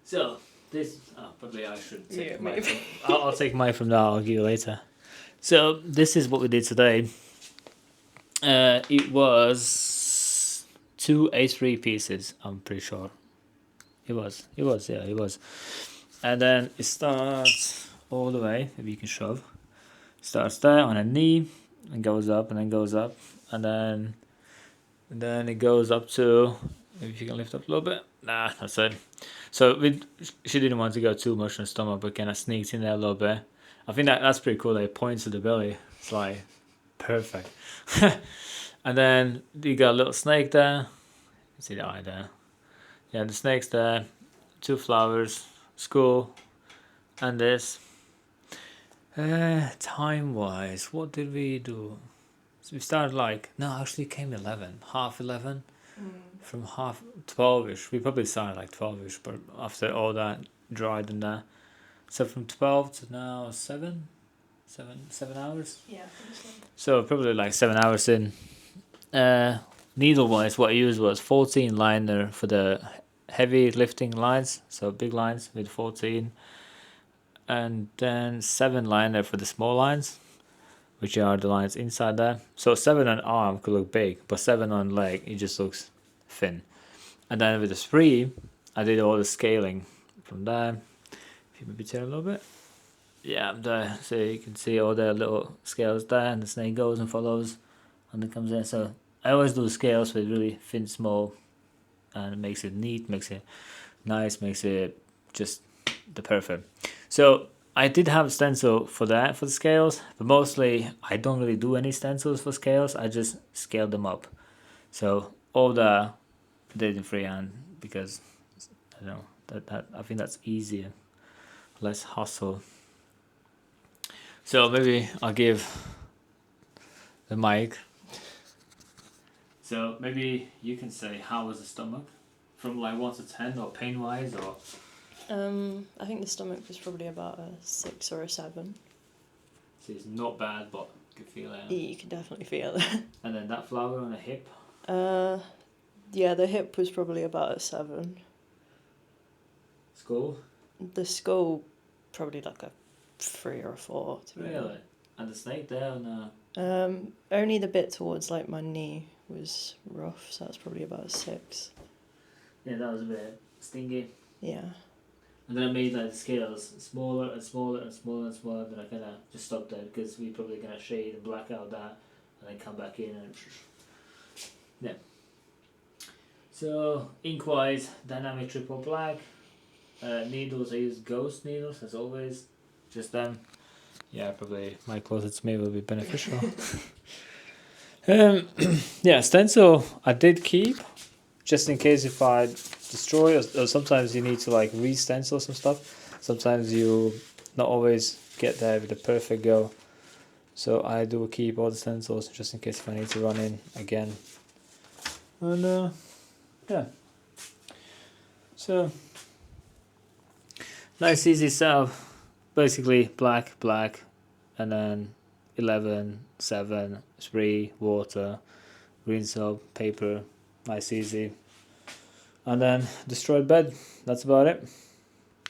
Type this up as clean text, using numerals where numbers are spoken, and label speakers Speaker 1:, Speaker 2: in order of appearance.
Speaker 1: So this probably I should take
Speaker 2: Yeah,
Speaker 1: mine.
Speaker 2: maybe.
Speaker 1: I'll take mine from now. I'll give you later. So this is what we did today. It was 2 A3 pieces. I'm pretty sure. It was. Yeah, it was. And then it starts all the way. Maybe you can shove. Starts there on a knee and goes up and then goes up and then it goes up to. Maybe if you can lift up a little bit. Nah, that's it. So she didn't want to go too much on the stomach, but kind of sneaks in there a little bit. I think that's pretty cool. It points to the belly. It's like perfect. And then you got a little snake there. You see the eye there. Yeah, the snake's there. 2 flowers. School. And this. Time wise, what did we do? So we started actually it came 11, half 11. From half 12ish. We probably started like 12ish, but after all that dried and that. So from 12 to now 7 hours.
Speaker 2: Yeah.
Speaker 1: So probably like 7 hours in. Needle wise, what I used was 14 liner for the heavy lifting lines, so big lines with 14, and then 7 liner for the small lines, which are the lines inside there. So 7 on arm could look big, but 7 on leg it just looks thin. And then with the 3, I did all the scaling from there. If you maybe turn a little bit. Yeah, there. So you can see all the little scales there, and the snake goes and follows, and then comes in. So I always do scales with really thin, small, and it makes it neat, makes it nice, makes it just the perfect. So I did have a stencil for that, for the scales, but mostly I don't really do any stencils for scales. I just scale them up. So all the I did in freehand because I don't know that I think that's easier, less hustle. So maybe I'll give the mic. So maybe you can say how was the stomach, from like 1 to 10, or pain wise, or.
Speaker 2: I think the stomach was probably about a 6 or a 7.
Speaker 1: So it's not bad, but you can feel it.
Speaker 2: You can definitely feel it.
Speaker 1: And then that flower on the hip.
Speaker 2: Yeah, the hip was probably about a 7.
Speaker 1: Skull.
Speaker 2: The skull probably like a 3 or a 4. To be
Speaker 1: Really?
Speaker 2: honest.
Speaker 1: And the snake there on
Speaker 2: Only the bit towards like my knee was rough, so that's probably about a 6.
Speaker 1: Yeah, that was a bit stingy.
Speaker 2: Yeah.
Speaker 1: And then I made like the scales smaller and smaller and smaller and smaller. Then I kind of just stopped there because we're probably gonna shade and black out that, and then come back in and yeah. So ink wise, dynamic triple black. Needles I use ghost needles as always. Just them. Yeah, probably my closet to me will be beneficial. Yeah, stencil I did keep, just in case if I destroy, or sometimes you need to like re-stencil some stuff. Sometimes you not always get there with the perfect go. So I do keep all the stencils just in case if I need to run in again. And yeah. So nice easy setup. Basically black, and then 11, 7, 3, water, green soap, paper, nice easy. And then destroyed bed. That's about it.